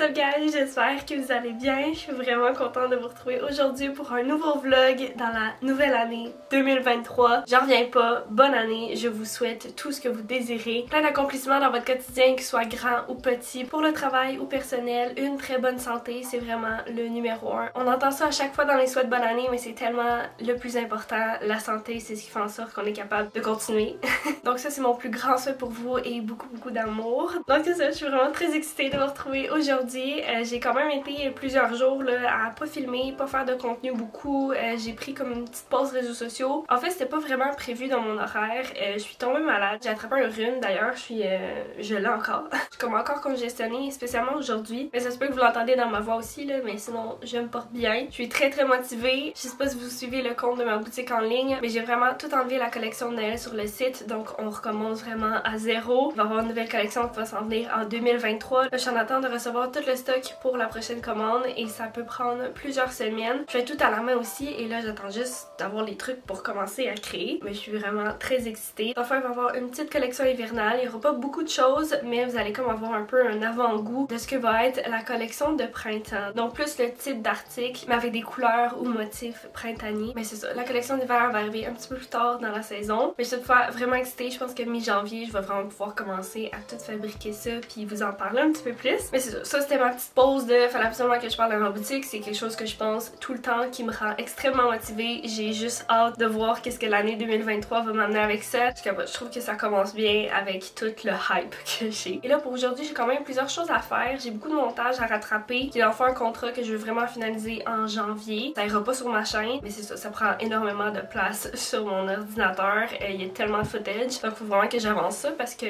up guys, j'espère que vous allez bien. Je suis vraiment contente de vous retrouver aujourd'hui pour un nouveau vlog dans la nouvelle année 2023. J'en reviens pas, bonne année, je vous souhaite tout ce que vous désirez. Plein d'accomplissements dans votre quotidien, que ce soit grand ou petit, pour le travail ou personnel. Une très bonne santé, c'est vraiment le numéro 1. On entend ça à chaque fois dans les souhaits de bonne année, mais c'est tellement le plus important. La santé, c'est ce qui fait en sorte qu'on est capable de continuer. Donc ça, c'est mon plus grand souhait pour vous et beaucoup d'amour. Donc c'est ça, je suis vraiment très excitée de vous retrouver aujourd'hui. J'ai quand même été plusieurs jours là, à pas filmer, pas faire de contenu beaucoup. J'ai pris comme une petite pause réseaux sociaux. En fait, c'était pas vraiment prévu dans mon horaire. Je suis tombée malade. J'ai attrapé un rhume d'ailleurs. Je l'ai encore. Je suis comme encore congestionnée, spécialement aujourd'hui. Mais ça se peut que vous l'entendez dans ma voix aussi là, mais sinon je me porte bien. Je suis très motivée. Je sais pas si vous suivez le compte de ma boutique en ligne, mais j'ai vraiment tout enlevé la collection de Noël sur le site. Donc on recommence vraiment à zéro. On va avoir une nouvelle collection qui va s'en venir en 2023. Là, je suis en attente de recevoir tout le stock pour la prochaine commande et ça peut prendre plusieurs semaines. Je fais tout à la main aussi et là j'attends juste d'avoir les trucs pour commencer à créer. Mais je suis vraiment très excitée. Enfin, il va y avoir une petite collection hivernale. Il n'y aura pas beaucoup de choses, mais vous allez comme avoir un peu un avant-goût de ce que va être la collection de printemps. Donc plus le type d'article, mais avec des couleurs ou motifs printaniers. Mais c'est ça, la collection d'hiver va arriver un petit peu plus tard dans la saison. Mais cette fois vraiment excitée. Je pense que mi-janvier, je vais vraiment pouvoir commencer à tout fabriquer ça puis vous en parler un petit peu plus. Mais c'est ça, ça c'était ma petite pause de fallait absolument que je parle de ma boutique. C'est quelque chose que je pense tout le temps qui me rend extrêmement motivée. J'ai juste hâte de voir qu'est-ce que l'année 2023 va m'amener avec ça. Je trouve que ça commence bien avec tout le hype que j'ai. Et là pour aujourd'hui, j'ai quand même plusieurs choses à faire. J'ai beaucoup de montage à rattraper. J'ai enfin un contrat que je veux vraiment finaliser en janvier. Ça ira pas sur ma chaîne, mais c'est ça, ça prend énormément de place sur mon ordinateur. Il y a tellement de footage. Donc faut vraiment que j'avance ça parce que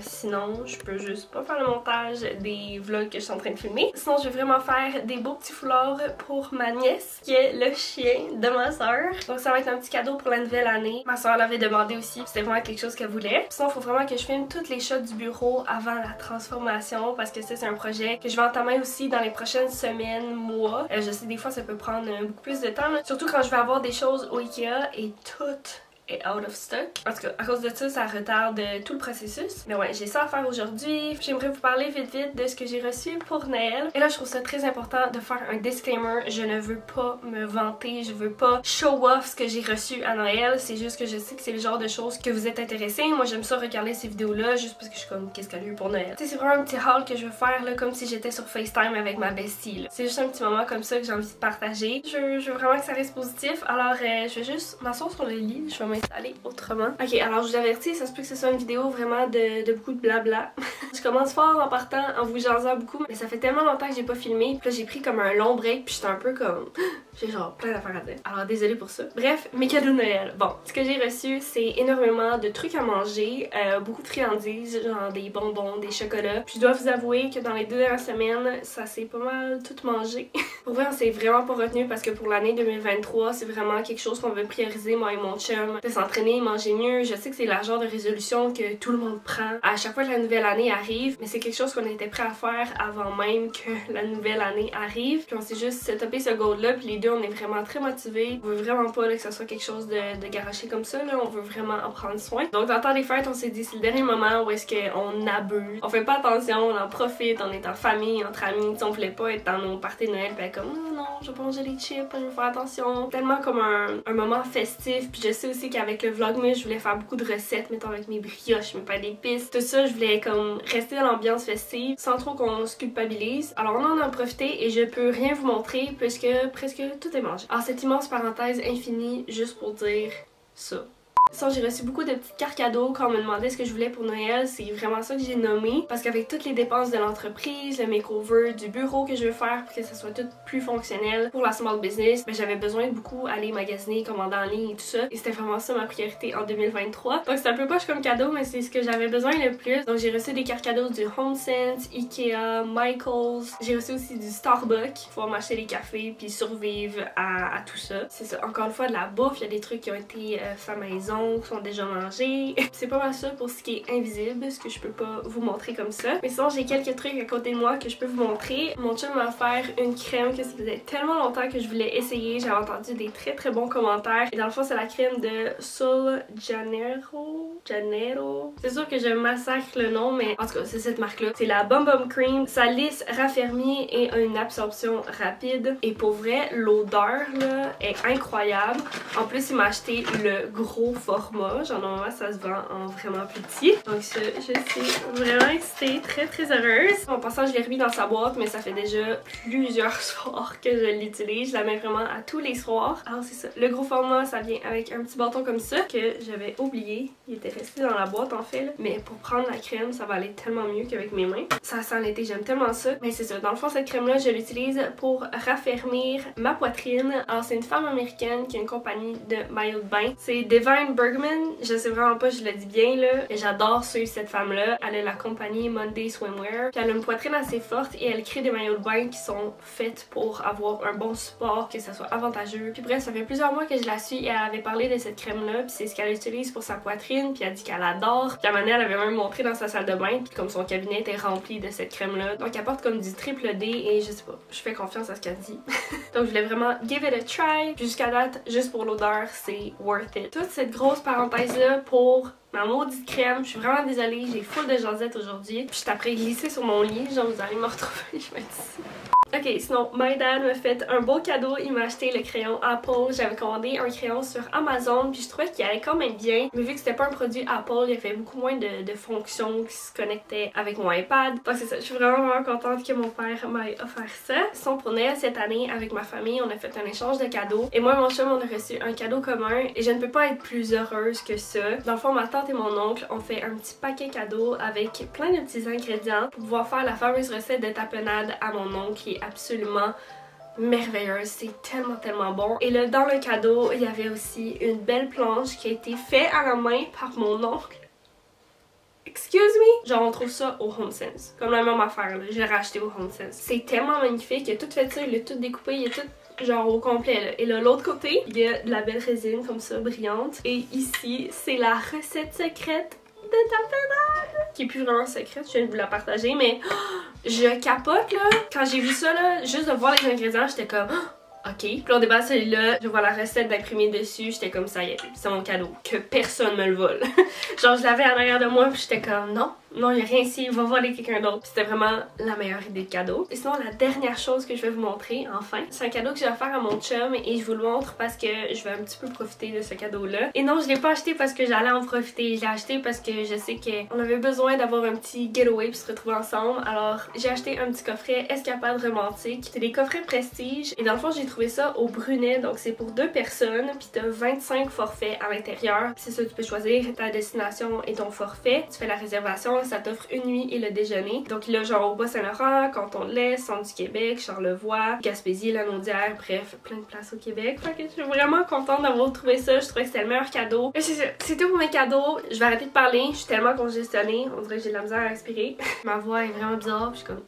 sinon je peux juste pas faire le montage des vlogs que je suis en train de filmer. Sinon je vais vraiment faire des beaux petits foulards pour ma nièce qui est le chien de ma soeur. Donc ça va être un petit cadeau pour la nouvelle année. Ma soeur l'avait demandé aussi, c'était vraiment quelque chose qu'elle voulait. Sinon il faut vraiment que je filme toutes les shots du bureau avant la transformation parce que ça c'est un projet que je vais entamer aussi dans les prochaines semaines, mois. Je sais des fois ça peut prendre beaucoup plus de temps là. Surtout quand je vais avoir des choses au Ikea et toutes est out of stock. Parce que à cause de ça, ça retarde tout le processus. Mais ouais, j'ai ça à faire aujourd'hui. J'aimerais vous parler vite de ce que j'ai reçu pour Noël. Et là, je trouve ça très important de faire un disclaimer. Je ne veux pas me vanter, je veux pas show off ce que j'ai reçu à Noël. C'est juste que je sais que c'est le genre de choses que vous êtes intéressés. Moi, j'aime ça regarder ces vidéos-là juste parce que je suis comme, qu'est-ce qu'elle a eu pour Noël? Tu sais, c'est vraiment un petit haul que je veux faire là, comme si j'étais sur FaceTime avec ma bestie. C'est juste un petit moment comme ça que j'ai envie de partager. Je veux vraiment que ça reste positif. Alors, je vais juste m'asseoir sur le lit. Je vais m'installer autrement. Ok, alors je vous avertis, ça se peut que ce soit une vidéo vraiment de beaucoup de blabla. Je commence fort en partant, en vous jasant beaucoup, mais ça fait tellement longtemps que j'ai pas filmé. Puis là, j'ai pris comme un long break, puis j'étais un peu comme... J'ai genre plein d'affaires à dire. Alors désolée pour ça. Bref, mes cadeaux de Noël. Bon, ce que j'ai reçu, c'est énormément de trucs à manger, beaucoup de friandises, genre des bonbons, des chocolats. Puis je dois vous avouer que dans les 2 dernières semaines, ça s'est pas mal tout mangé. Pour vrai, on s'est vraiment pas retenu parce que pour l'année 2023, c'est vraiment quelque chose qu'on veut prioriser, moi et mon chum. De s'entraîner, manger mieux. Je sais que c'est le genre de résolution que tout le monde prend à chaque fois que la nouvelle année arrive, mais c'est quelque chose qu'on était prêt à faire avant même que la nouvelle année arrive. Puis on s'est juste setupé ce goal-là, puis les deux, on est vraiment très motivés. On veut vraiment pas là, que ce soit quelque chose de garoché comme ça, là. On veut vraiment en prendre soin. Donc dans le temps des fêtes, on s'est dit c'est le dernier moment où est-ce qu'on abuse. On fait pas attention, on en profite, on est en famille, entre amis. T'sais, on voulait pas être dans nos parties de Noël, puis comme non, je vais pas manger les chips, je vais faire attention. Tellement comme un moment festif, puis je sais aussi qu'avec le vlogmas, je voulais faire beaucoup de recettes, mettons avec mes brioches, mes pains d'épices, tout ça, je voulais comme rester dans l'ambiance festive sans trop qu'on se culpabilise. Alors on en a profité et je peux rien vous montrer puisque presque tout est mangé. Alors cette immense parenthèse infinie juste pour dire ça. Ça, j'ai reçu beaucoup de petites cartes cadeaux quand on me demandait ce que je voulais pour Noël. C'est vraiment ça que j'ai nommé. Parce qu'avec toutes les dépenses de l'entreprise, le makeover du bureau que je veux faire pour que ça soit tout plus fonctionnel pour la small business, ben, j'avais besoin de beaucoup aller magasiner, commander en ligne et tout ça. Et c'était vraiment ça ma priorité en 2023. Donc c'est un peu poche comme cadeau, mais c'est ce que j'avais besoin le plus. Donc j'ai reçu des cartes cadeaux du HomeSense, Ikea, Michaels. J'ai reçu aussi du Starbucks pour pouvoir m'acheter des cafés puis survivre à tout ça. C'est ça. Encore une fois, de la bouffe. Il y a des trucs qui ont été faits maison. crayons qui sont déjà mangés. C'est pas mal ça pour ce qui est invisible, ce que je peux pas vous montrer comme ça. Mais sinon j'ai quelques trucs à côté de moi que je peux vous montrer. Mon chum m'a offert une crème que ça faisait tellement longtemps que je voulais essayer. J'avais entendu des très bons commentaires. Et dans le fond c'est la crème de Sol Janeiro. C'est sûr que je massacre le nom, mais en tout cas c'est cette marque là. C'est la Bum Bum Cream. Ça lisse, raffermit et a une absorption rapide. Et pour vrai, l'odeur là est incroyable. En plus il m'a acheté le gros format. Genre normalement ça se vend en vraiment plus petit. Donc je suis vraiment excitée, très heureuse. En passant je l'ai remis dans sa boîte, mais ça fait déjà plusieurs soirs que je l'utilise. Je la mets vraiment à tous les soirs. Alors c'est ça. Le gros format ça vient avec un petit bâton comme ça que j'avais oublié. Il était resté dans la boîte en fait là. Mais pour prendre la crème ça va aller tellement mieux qu'avec mes mains. Ça sent l'été, j'aime tellement ça. Mais c'est ça. Dans le fond cette crème là je l'utilise pour raffermir ma poitrine. Alors c'est une femme américaine qui a une compagnie de maillots de bain. C'est Devine Bergman. Je sais vraiment pas, je le dis bien là. Et j'adore suivre cette femme là. Elle a la compagnie Monday Swimwear. Puis elle a une poitrine assez forte et elle crée des maillots de bain qui sont faits pour avoir un bon support, que ça soit avantageux. Puis bref, ça fait plusieurs mois que je la suis et elle avait parlé de cette crème là. Puis c'est ce qu'elle utilise pour sa poitrine. Puis elle dit qu'elle adore. Puis à un moment donné, elle avait même montré dans sa salle de bain. Puis comme son cabinet était rempli de cette crème là. Donc elle porte comme du triple D et je sais pas, je fais confiance à ce qu'elle dit. Donc je voulais vraiment give it a try. Puis jusqu'à date, juste pour l'odeur, c'est worth it. Toute cette grosse parenthèse là pour ma maudite crème. Je suis vraiment désolée, j'ai full de jasette aujourd'hui. Puis je suis après glissée sur mon lit, genre vous allez me retrouver, je vais être ici. Ok, sinon, my dad m'a fait un beau cadeau. Il m'a acheté le crayon Apple. J'avais commandé un crayon sur Amazon, puis je trouvais qu'il allait quand même bien. Mais vu que c'était pas un produit Apple, il y avait beaucoup moins de fonctions qui se connectaient avec mon iPad. Donc c'est ça, je suis vraiment contente que mon père m'ait offert ça. Sinon, pour Noël cette année, avec ma famille, on a fait un échange de cadeaux. Et moi et mon chum, on a reçu un cadeau commun. Et je ne peux pas être plus heureuse que ça. Dans le fond, ma tante et mon oncle ont fait un petit paquet cadeau avec plein de petits ingrédients pour pouvoir faire la fameuse recette de tapenade à mon oncle qui est absolument merveilleuse, c'est tellement bon. Et là dans le cadeau il y avait aussi une belle planche qui a été faite à la main par mon oncle. Excuse me? Genre on trouve ça au HomeSense, comme la même affaire là, je l'ai racheté au HomeSense. C'est tellement magnifique, il a tout fait ça, il a tout découpé, il a tout genre au complet là. Et là l'autre côté il y a de la belle résine comme ça brillante. Et ici c'est la recette secrète de tapenade qui est plus vraiment secrète, je viens de vous la partager, mais je capote là. Quand j'ai vu ça là, juste de voir les ingrédients, j'étais comme ok. Puis on déballe celui-là, je vois la recette d'imprimé dessus, j'étais comme ça y est, c'est mon cadeau, que personne me le vole. Genre je l'avais en arrière de moi, puis j'étais comme non, il n'y a rien ici, il va voler quelqu'un d'autre. C'était vraiment la meilleure idée de cadeau. Et sinon, la dernière chose que je vais vous montrer, enfin, c'est un cadeau que je vais faire à mon chum et je vous le montre parce que je vais un petit peu profiter de ce cadeau-là. Et non, je l'ai pas acheté parce que j'allais en profiter, je l'ai acheté parce que je sais qu'on avait besoin d'avoir un petit getaway pour se retrouver ensemble. Alors, j'ai acheté un petit coffret Escapade romantique. C'est des coffrets prestige et dans le fond, j'ai trouvé ça au Brunet, donc c'est pour 2 personnes, puis t'as 25 forfaits à l'intérieur. C'est ça, tu peux choisir ta destination et ton forfait. Tu fais la réservation, ça t'offre une nuit et le déjeuner. Donc là, genre au Bas-Saint-Laurent, Canton de l'Est, Centre du Québec, Charlevoix, Gaspésie, Lanaudière, bref, plein de places au Québec. Fait que je suis vraiment contente d'avoir trouvé ça. Je trouvais que c'était le meilleur cadeau. C'est tout pour mes cadeaux. Je vais arrêter de parler. Je suis tellement congestionnée. On dirait que j'ai de la misère à respirer. Ma voix est vraiment bizarre. Je suis comme...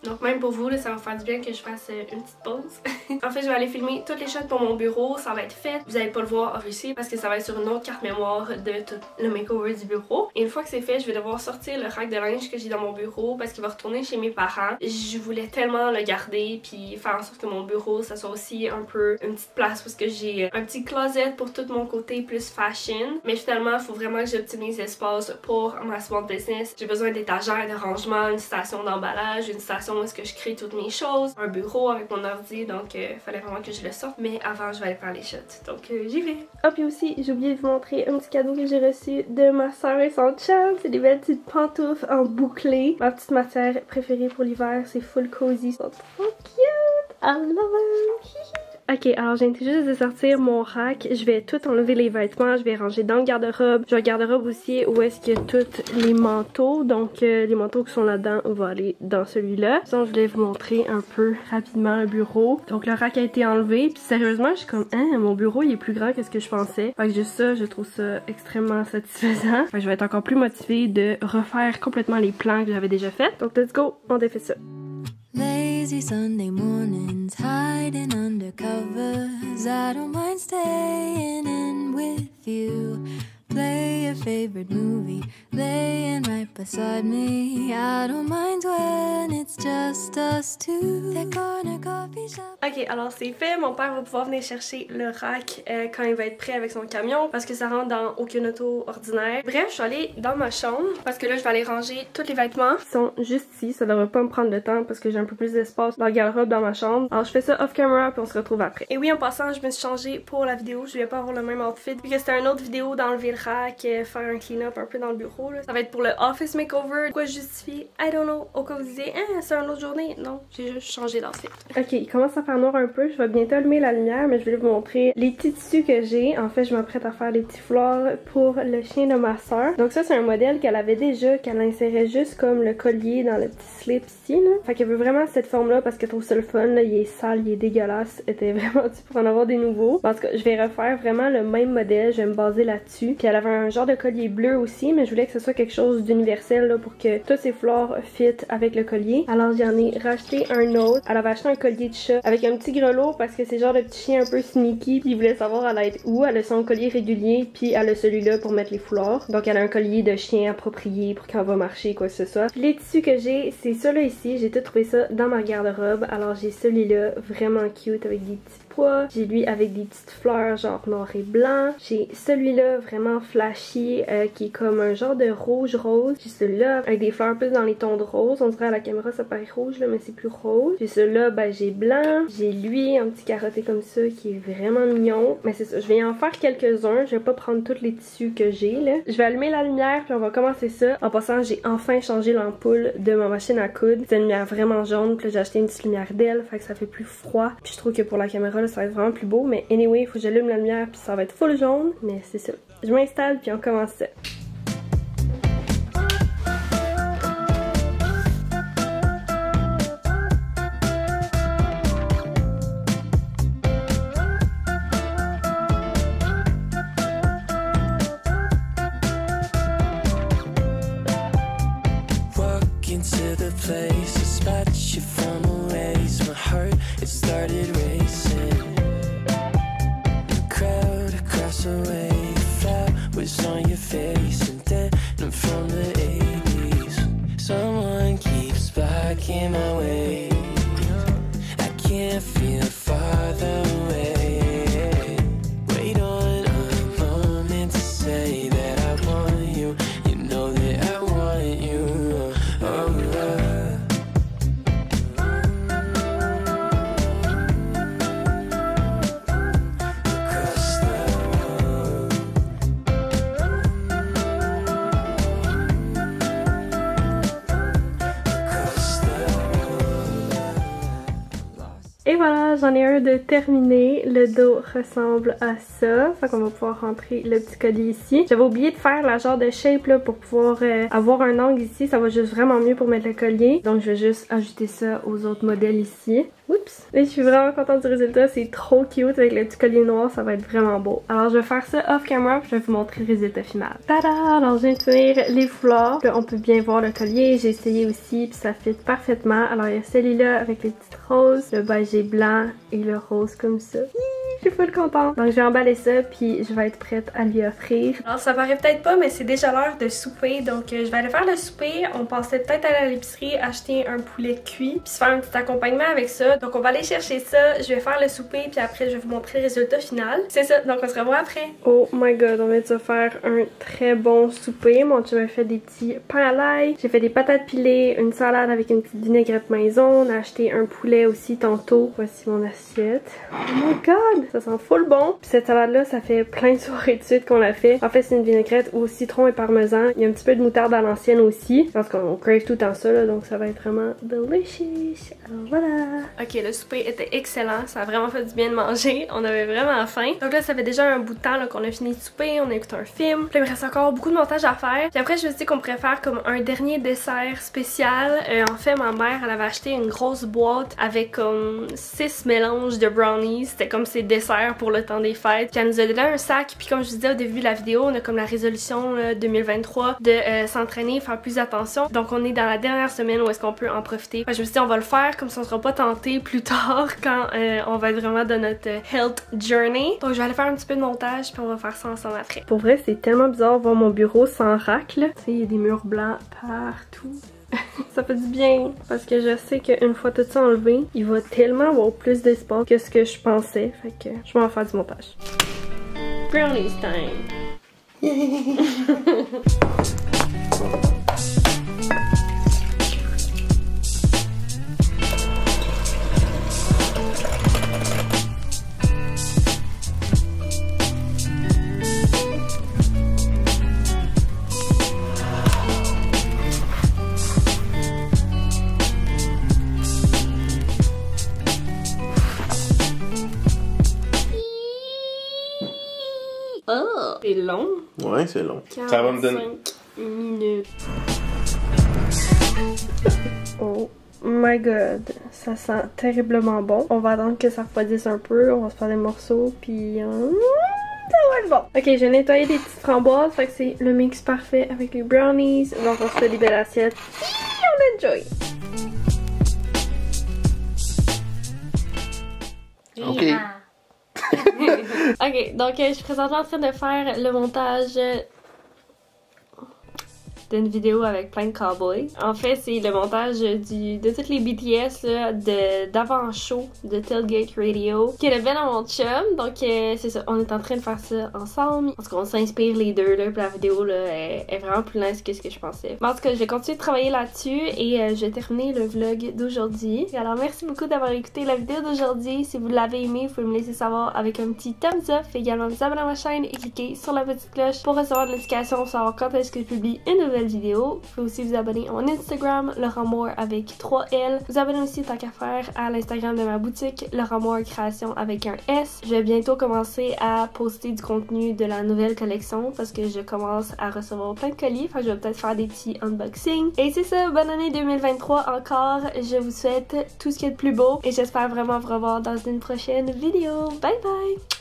Donc même pour vous, là, ça va faire du bien que je fasse une petite pause. En fait, je vais aller filmer toutes les shots pour mon bureau. Ça va être fait. Vous allez pas le voir obviously parce que ça va être sur une autre carte mémoire de tout le makeover du bureau. Et une fois que c'est fait, je vais devoir sortir le rack de linge que j'ai dans mon bureau parce qu'il va retourner chez mes parents. Je voulais tellement le garder puis faire en sorte que mon bureau ça soit aussi un peu une petite place parce que j'ai un petit closet pour tout mon côté plus fashion. Mais finalement, il faut vraiment que j'optimise l'espace pour ma small business. J'ai besoin d'étagères, de rangement, une station d'emballage, une station où est-ce que je crée toutes mes choses, un bureau avec mon ordi, donc fallait vraiment que je le sorte. Mais avant, je vais aller faire les shots. Donc j'y vais. Ah, puis aussi, j'ai oublié de vous montrer un petit cadeau que j'ai reçu de ma soeur et son chum. C'est des belles petites pantoufles en bouclé. Ma petite matière préférée pour l'hiver, c'est full cozy. Ils sont trop cute. I love them. Ok, alors j'ai juste de sortir mon rack. Je vais tout enlever les vêtements. Je vais ranger dans le garde-robe. J'ai un garde-robe aussi où est-ce qu'il y a tous les manteaux. Donc les manteaux qui sont là-dedans, on va aller dans celui-là. Sinon, je voulais vous montrer un peu rapidement le bureau. Donc le rack a été enlevé. Puis sérieusement, je suis comme, hein, mon bureau il est plus grand que ce que je pensais. Fait que juste ça, je trouve ça extrêmement satisfaisant. Fait que je vais être encore plus motivée de refaire complètement les plans que j'avais déjà faits. Donc let's go, on défait ça. Lazy Sunday mornings, hiding under covers. I don't mind staying in with you, favorite movie, laying right beside me. I don't mind when it's just us two. That corner coffee shop. Ok, alors c'est fait. Mon père va pouvoir venir chercher le rack quand il va être prêt avec son camion parce que ça rentre dans aucune auto ordinaire. Bref, je suis allée dans ma chambre parce que là, je vais aller ranger tous les vêtements qui sont juste ici. Ça devrait pas me prendre de temps parce que j'ai un peu plus d'espace dans le garde-robe dans ma chambre. Alors, je fais ça off camera puis on se retrouve après. Et oui, en passant, je me suis changée pour la vidéo. Je vais pas avoir le même outfit vu que c'était une autre vidéo d'enlever le rack, faire un clean-up un peu dans le bureau. Là. Ça va être pour le office makeover. Quoi justifier? I don't know. Au cas où vous disiez, c'est une autre journée. Non, j'ai juste changé d'outfit. Ok, il commence à faire noir un peu. Je vais bientôt allumer la lumière, mais je vais vous montrer les petits tissus que j'ai. En fait, je m'apprête à faire les petits fleurs pour le chien de ma soeur. Donc ça, c'est un modèle qu'elle avait déjà, qu'elle insérait juste comme le collier dans le petit slip ici. Là. Fait qu'elle veut vraiment cette forme-là parce qu'elle trouve ça le fun. Là. Il est sale, il est dégueulasse. Elle était vraiment due pour en avoir des nouveaux. En tout cas, je vais refaire vraiment le même modèle. Je vais me baser là-dessus. Puis elle avait un genre de collier bleu aussi, mais je voulais que ce soit quelque chose d'universel pour que toutes ces fleurs fit avec le collier. Alors j'en ai racheté un autre. Elle avait acheté un collier de chat avec un petit grelot parce que c'est genre le petit chien un peu sneaky. Puis il voulait savoir elle être où. Elle a son collier régulier, puis elle a celui-là pour mettre les fleurs. Donc elle a un collier de chien approprié pour quand elle va marcher, quoi que ce soit. Puis les tissus que j'ai, c'est ceux-là ici. J'ai tout trouvé ça dans ma garde-robe. Alors j'ai celui-là vraiment cute avec des petits pois. J'ai lui avec des petites fleurs genre noir et blanc. J'ai celui-là vraiment flashy qui est comme un genre de rouge-rose. J'ai celui-là avec des fleurs plus dans les tons de rose. On dirait à la caméra ça paraît rouge là, mais c'est plus rose. J'ai celui-là, ben j'ai blanc. J'ai lui un petit carotté comme ça qui est vraiment mignon. Mais c'est ça, je vais en faire quelques-uns. Je vais pas prendre tous les tissus que j'ai là. Je vais allumer la lumière puis on va commencer ça. En passant, j'ai enfin changé l'ampoule de ma machine à coudre. C'est une lumière vraiment jaune. Puis là j'ai acheté une petite lumière d'elle, fait que ça fait plus froid. Puis je trouve que pour la caméra là, ça va être vraiment plus beau. Mais anyway, il faut que j'allume la lumière puis ça va être full jaune. Mais c'est ça. Je m'installe puis on commence ça. Et voilà, j'en ai un de terminé. Le dos ressemble à ça. Fait qu'on va pouvoir rentrer le petit collier ici. J'avais oublié de faire la genre de shape là pour pouvoir avoir un angle ici. Ça va juste vraiment mieux pour mettre le collier. Donc je vais juste ajouter ça aux autres modèles ici. Oups! Et je suis vraiment contente du résultat. C'est trop cute avec le petit collier noir. Ça va être vraiment beau. Alors je vais faire ça off camera puis je vais vous montrer le résultat final. Tada! Alors je viens de finir les foulards. Là on peut bien voir le collier. J'ai essayé aussi puis ça fit parfaitement. Alors il y a celui-là avec les petites roses, le beige blanc et le rose comme ça. Je suis full contente. Donc je vais emballer ça puis je vais être prête à lui offrir. Alors ça paraît peut-être pas mais c'est déjà l'heure de souper. Donc je vais aller faire le souper. On pensait peut-être aller à l'épicerie acheter un poulet cuit puis se faire un petit accompagnement avec ça. Donc on va aller chercher ça. Je vais faire le souper puis après je vais vous montrer le résultat final. C'est ça. Donc on se revoit après. Oh my god, on vient de se faire un très bon souper. Mon chum a fait des petits pains à l'ail. J'ai fait des patates pilées, une salade avec une petite vinaigrette maison. On a acheté un poulet aussi tantôt. Voici mon assiette. Oh my god! Ça sent full bon. Puis cette salade-là, ça fait plein de soirées de suite qu'on l'a fait. En fait, c'est une vinaigrette au citron et parmesan. Il y a un petit peu de moutarde à l'ancienne aussi. Parce qu'on crave tout le temps ça, là, donc ça va être vraiment delicious. Alors voilà. Ok, le souper était excellent. Ça a vraiment fait du bien de manger. On avait vraiment faim. Donc là, ça fait déjà un bout de temps qu'on a fini de souper. On a écouté un film. Puis là, il me reste encore beaucoup de montage à faire. Puis après, je me suis dit qu'on pourrait faire comme un dernier dessert spécial. En fait, ma mère, elle avait acheté une grosse boîte avec comme 6 mélanges de brownies. C'était comme ses desserts nécessaire pour le temps des fêtes. Puis elle nous a donné un sac, puis comme je vous disais au début de la vidéo, on a comme la résolution là, 2023 de s'entraîner, faire plus attention. Donc on est dans la dernière semaine où est-ce qu'on peut en profiter. Je me suis dit on va le faire comme ça on sera pas tenté plus tard quand on va être vraiment dans notre health journey. Donc je vais aller faire un petit peu de montage puis on va faire ça ensemble après. Pour vrai c'est tellement bizarre de voir mon bureau sans rack là. Tu sais il y a des murs blancs partout. Ça fait du bien parce que je sais qu'une fois tout ça enlevé, il va tellement avoir plus d'espace que ce que je pensais. Fait que je vais en faire du montage. Brownies time! Oh, c'est long. Ouais, c'est long. Ça va me donner 5 minutes. Oh my god, ça sent terriblement bon. On va attendre que ça refroidisse un peu, on va se faire des morceaux, puis ça va être bon. Ok, j'ai nettoyé des petites framboises, fait que c'est le mix parfait avec les brownies. Donc on se fait des belles assiettes. On enjoy. Ok. Yeah. Ok, donc je suis présentement en train de faire le montage d'une vidéo avec plein de cowboys. En fait, c'est le montage de toutes les BTS d'avant-show de Tailgate Radio qui est le bel à mon chum. Donc c'est ça, on est en train de faire ça ensemble. Parce qu'on s'inspire les deux là, puis la vidéo là est vraiment plus nice que ce que je pensais. Mais en tout cas, je vais continuer de travailler là-dessus et je vais terminer le vlog d'aujourd'hui. Alors merci beaucoup d'avoir écouté la vidéo d'aujourd'hui. Si vous l'avez aimé, vous pouvez me laisser savoir avec un petit thumbs up. Également vous abonner à ma chaîne et cliquer sur la petite cloche pour recevoir de notifications pour savoir quand est-ce que je publie une nouvelle vidéo. Vous pouvez aussi vous abonner à mon Instagram, Laura Moore avec 3L. Vous abonner aussi tant qu'à faire à l'Instagram de ma boutique, Laura Moore Création avec un S. Je vais bientôt commencer à poster du contenu de la nouvelle collection parce que je commence à recevoir plein de colis. Enfin, je vais peut-être faire des petits unboxings. Et c'est ça, bonne année 2023 encore. Je vous souhaite tout ce qui est de plus beau et j'espère vraiment vous revoir dans une prochaine vidéo. Bye bye!